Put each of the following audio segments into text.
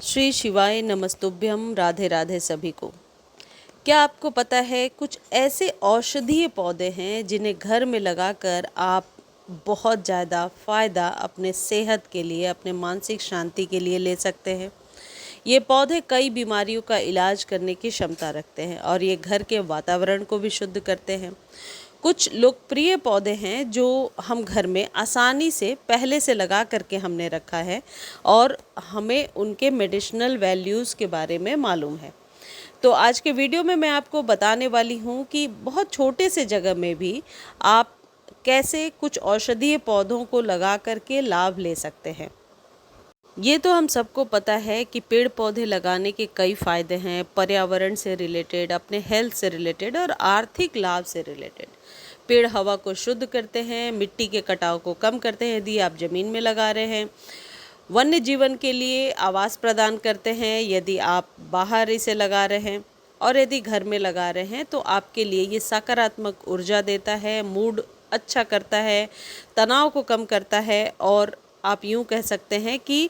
श्री शिवाय नमस्तुभ्यम। राधे राधे सभी को। क्या आपको पता है कुछ ऐसे औषधीय पौधे हैं जिन्हें घर में लगाकर आप बहुत ज़्यादा फ़ायदा अपने सेहत के लिए, अपने मानसिक शांति के लिए ले सकते हैं। ये पौधे कई बीमारियों का इलाज करने की क्षमता रखते हैं और ये घर के वातावरण को भी शुद्ध करते हैं। कुछ लोकप्रिय पौधे हैं जो हम घर में आसानी से पहले से लगा करके हमने रखा है और हमें उनके मेडिसिनल वैल्यूज़ के बारे में मालूम है। तो आज के वीडियो में मैं आपको बताने वाली हूँ कि बहुत छोटे से जगह में भी आप कैसे कुछ औषधीय पौधों को लगा करके लाभ ले सकते हैं। ये तो हम सबको पता है कि पेड़ पौधे लगाने के कई फ़ायदे हैं, पर्यावरण से रिलेटेड, अपने हेल्थ से रिलेटेड और आर्थिक लाभ से रिलेटेड। पेड़ हवा को शुद्ध करते हैं, मिट्टी के कटाव को कम करते हैं यदि आप ज़मीन में लगा रहे हैं, वन्य जीवन के लिए आवास प्रदान करते हैं यदि आप बाहर इसे लगा रहे हैं, और यदि घर में लगा रहे हैं तो आपके लिए ये सकारात्मक ऊर्जा देता है, मूड अच्छा करता है, तनाव को कम करता है और आप यूँ कह सकते हैं कि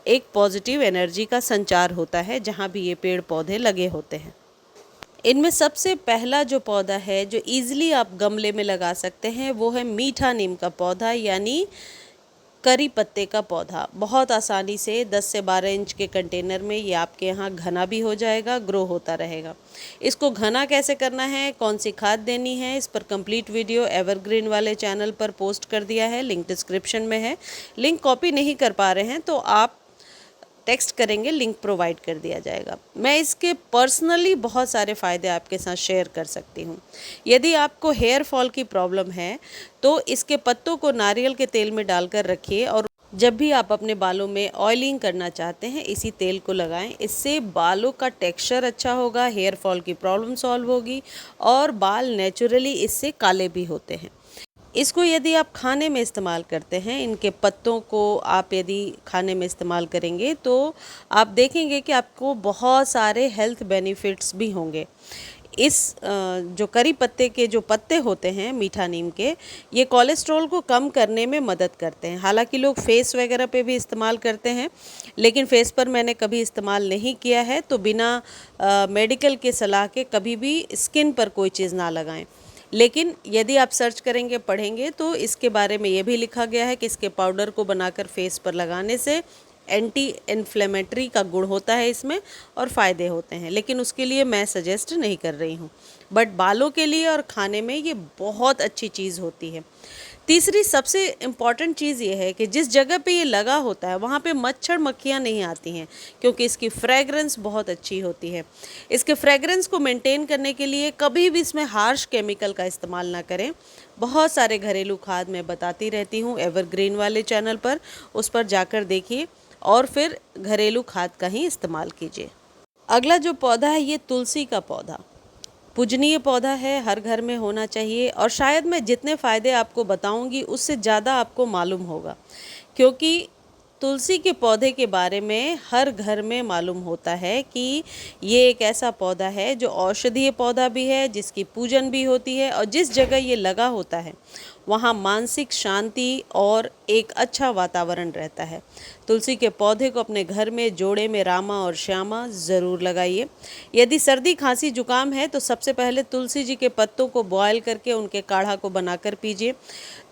एक पॉजिटिव एनर्जी का संचार होता है जहाँ भी ये पेड़ पौधे लगे होते हैं। इनमें सबसे पहला जो पौधा है जो ईज़िली आप गमले में लगा सकते हैं वो है मीठा नीम का पौधा, यानी करी पत्ते का पौधा। बहुत आसानी से 10 से 12 इंच के कंटेनर में ये आपके यहाँ घना भी हो जाएगा, ग्रो होता रहेगा। इसको घना कैसे करना है, कौन सी खाद देनी है, इस पर कंप्लीट वीडियो एवरग्रीन वाले चैनल पर पोस्ट कर दिया है, लिंक डिस्क्रिप्शन में है। लिंक कॉपी नहीं कर पा रहे हैं तो आप टेक्स्ट करेंगे, लिंक प्रोवाइड कर दिया जाएगा। मैं इसके पर्सनली बहुत सारे फ़ायदे आपके साथ शेयर कर सकती हूँ। यदि आपको हेयर फॉल की प्रॉब्लम है तो इसके पत्तों को नारियल के तेल में डालकर रखिए और जब भी आप अपने बालों में ऑयलिंग करना चाहते हैं इसी तेल को लगाएं। इससे बालों का टेक्सचर अच्छा होगा, हेयर फॉल की प्रॉब्लम सॉल्व होगी और बाल नेचुरली इससे काले भी होते हैं। इसको यदि आप खाने में इस्तेमाल करते हैं, इनके पत्तों को आप यदि खाने में इस्तेमाल करेंगे तो आप देखेंगे कि आपको बहुत सारे हेल्थ बेनिफिट्स भी होंगे। इस जो करी पत्ते के जो पत्ते होते हैं मीठा नीम के, ये कोलेस्ट्रॉल को कम करने में मदद करते हैं। हालांकि लोग फेस वगैरह पे भी इस्तेमाल करते हैं, लेकिन फेस पर मैंने कभी इस्तेमाल नहीं किया है, तो बिना मेडिकल के सलाह के कभी भी स्किन पर कोई चीज़ ना लगाएं। लेकिन यदि आप सर्च करेंगे, पढ़ेंगे तो इसके बारे में ये भी लिखा गया है कि इसके पाउडर को बनाकर फेस पर लगाने से एंटी इन्फ्लेमेटरी का गुण होता है इसमें और फ़ायदे होते हैं, लेकिन उसके लिए मैं सजेस्ट नहीं कर रही हूँ। बट बालों के लिए और खाने में ये बहुत अच्छी चीज़ होती है। तीसरी सबसे इम्पॉर्टेंट चीज़ ये है कि जिस जगह पे ये लगा होता है वहाँ पे मच्छर मक्खियाँ नहीं आती हैं, क्योंकि इसकी फ्रेगरेंस बहुत अच्छी होती है। इसके फ्रेगरेंस को मेंटेन करने के लिए कभी भी इसमें हार्श केमिकल का इस्तेमाल ना करें। बहुत सारे घरेलू खाद मैं बताती रहती हूँ एवरग्रीन वाले चैनल पर, उस पर जाकर देखिए और फिर घरेलू खाद का ही इस्तेमाल कीजिए। अगला जो पौधा है ये तुलसी का पौधा। पूजनीय पौधा है, हर घर में होना चाहिए और शायद मैं जितने फ़ायदे आपको बताऊंगी उससे ज़्यादा आपको मालूम होगा, क्योंकि तुलसी के पौधे के बारे में हर घर में मालूम होता है कि ये एक ऐसा पौधा है जो औषधीय पौधा भी है, जिसकी पूजन भी होती है और जिस जगह ये लगा होता है वहाँ मानसिक शांति और एक अच्छा वातावरण रहता है। तुलसी के पौधे को अपने घर में जोड़े में रामा और श्यामा ज़रूर लगाइए। यदि सर्दी खांसी जुकाम है तो सबसे पहले तुलसी जी के पत्तों को बॉयल करके उनके काढ़ा को बनाकर पीजिए।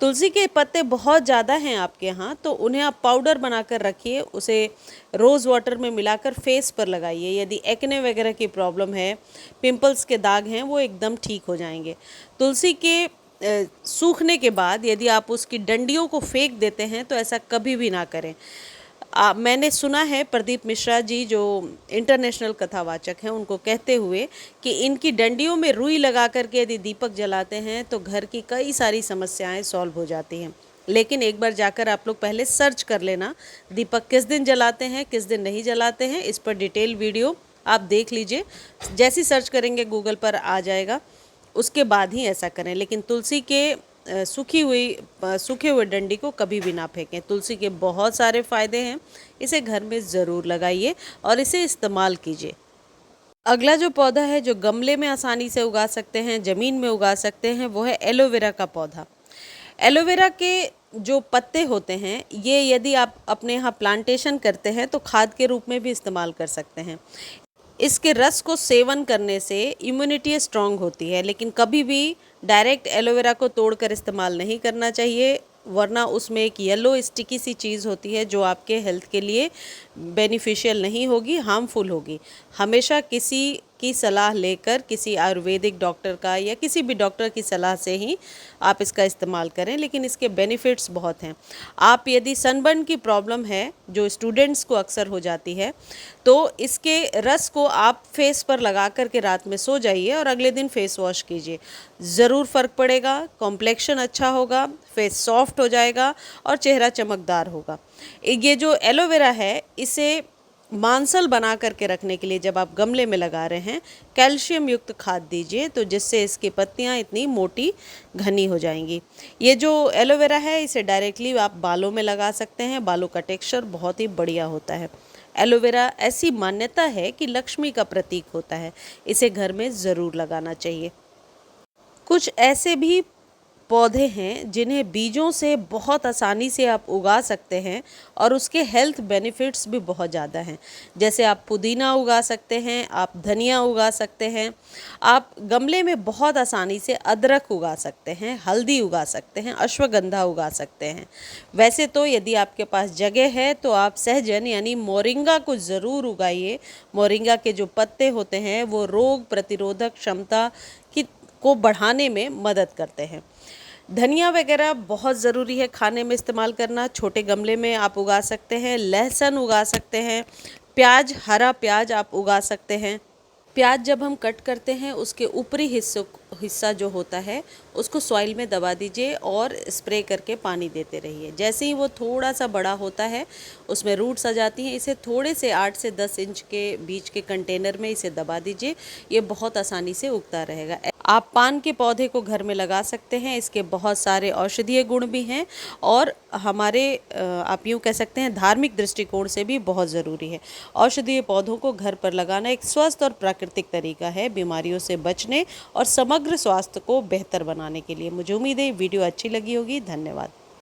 तुलसी के पत्ते बहुत ज़्यादा हैं आपके यहाँ तो उन्हें आप पाउडर बनाकर रखिए, उसे रोज़ वाटर में मिलाकर फेस पर लगाइए। यदि एक्ने वगैरह की प्रॉब्लम है, पिंपल्स के दाग हैं, वो एकदम ठीक हो जाएंगे। तुलसी के सूखने के बाद यदि आप उसकी डंडियों को फेंक देते हैं तो ऐसा कभी भी ना करें। मैंने सुना है प्रदीप मिश्रा जी जो इंटरनेशनल कथावाचक हैं उनको कहते हुए कि इनकी डंडियों में रुई लगा करके यदि दीपक जलाते हैं तो घर की कई सारी समस्याएं सॉल्व हो जाती हैं। लेकिन एक बार जाकर आप लोग पहले सर्च कर लेना दीपक किस दिन जलाते हैं, किस दिन नहीं जलाते हैं, इस पर डिटेल वीडियो आप देख लीजिए। जैसी सर्च करेंगे गूगल पर आ जाएगा, उसके बाद ही ऐसा करें। लेकिन तुलसी के सूखे हुए डंडी को कभी भी ना फेंकें। तुलसी के बहुत सारे फ़ायदे हैं, इसे घर में ज़रूर लगाइए और इसे इस्तेमाल कीजिए। अगला जो पौधा है जो गमले में आसानी से उगा सकते हैं, ज़मीन में उगा सकते हैं, वो है एलोवेरा का पौधा। एलोवेरा के जो पत्ते होते हैं ये यदि आप अपने यहाँ प्लांटेशन करते हैं तो खाद के रूप में भी इस्तेमाल कर सकते हैं। इसके रस को सेवन करने से इम्यूनिटी स्ट्रांग होती है, लेकिन कभी भी डायरेक्ट एलोवेरा को तोड़कर इस्तेमाल नहीं करना चाहिए, वरना उसमें एक येलो स्टिकी सी चीज़ होती है जो आपके हेल्थ के लिए बेनिफिशियल नहीं होगी, हार्मफुल होगी। हमेशा किसी की सलाह लेकर, किसी आयुर्वेदिक डॉक्टर का या किसी भी डॉक्टर की सलाह से ही आप इसका इस्तेमाल करें, लेकिन इसके बेनिफिट्स बहुत हैं। आप यदि सनबर्न की प्रॉब्लम है जो स्टूडेंट्स को अक्सर हो जाती है, तो इसके रस को आप फेस पर लगा कर के रात में सो जाइए और अगले दिन फेस वॉश कीजिए, ज़रूर फ़र्क पड़ेगा, कॉम्प्लेक्शन अच्छा होगा, फेस सॉफ्ट हो जाएगा और चेहरा चमकदार होगा। ये जो एलोवेरा है इसे मांसल बना करके रखने के लिए जब आप गमले में लगा रहे हैं, कैल्शियम युक्त खाद दीजिए, तो जिससे इसकी पत्तियां इतनी मोटी घनी हो जाएंगी। ये जो एलोवेरा है इसे डायरेक्टली आप बालों में लगा सकते हैं, बालों का टेक्सचर बहुत ही बढ़िया होता है। एलोवेरा ऐसी मान्यता है कि लक्ष्मी का प्रतीक होता है, इसे घर में ज़रूर लगाना चाहिए। कुछ ऐसे भी पौधे हैं जिन्हें बीजों से बहुत आसानी से आप उगा सकते हैं और उसके हेल्थ बेनिफिट्स भी बहुत ज़्यादा हैं। जैसे आप पुदीना उगा सकते हैं, आप धनिया उगा सकते हैं, आप गमले में बहुत आसानी से अदरक उगा सकते हैं, हल्दी उगा सकते हैं, अश्वगंधा उगा सकते हैं। वैसे तो यदि आपके पास जगह है तो आप सहजन यानी मोरिंगा को ज़रूर उगाइए। मोरिंगा के जो पत्ते होते हैं वो रोग प्रतिरोधक क्षमता को बढ़ाने में मदद करते हैं। धनिया वगैरह बहुत ज़रूरी है खाने में इस्तेमाल करना, छोटे गमले में आप उगा सकते हैं। लहसुन उगा सकते हैं, प्याज, हरा प्याज आप उगा सकते हैं। प्याज जब हम कट करते हैं उसके ऊपरी हिस्सा जो होता है उसको सॉइल में दबा दीजिए और स्प्रे करके पानी देते रहिए। जैसे ही वो थोड़ा सा बड़ा होता है उसमें रूट्स आ जाती हैं, इसे थोड़े से 8 से 10 इंच के बीच के कंटेनर में इसे दबा दीजिए, ये बहुत आसानी से उगता रहेगा। आप पान के पौधे को घर में लगा सकते हैं, इसके बहुत सारे औषधीय गुण भी हैं और हमारे आप यूँ कह सकते हैं धार्मिक दृष्टिकोण से भी बहुत ज़रूरी है। औषधीय पौधों को घर पर लगाना एक स्वस्थ और प्राकृतिक तरीका है बीमारियों से बचने और समग्र स्वास्थ्य को बेहतर बनाने के लिए। मुझे उम्मीद है वीडियो अच्छी लगी होगी। धन्यवाद।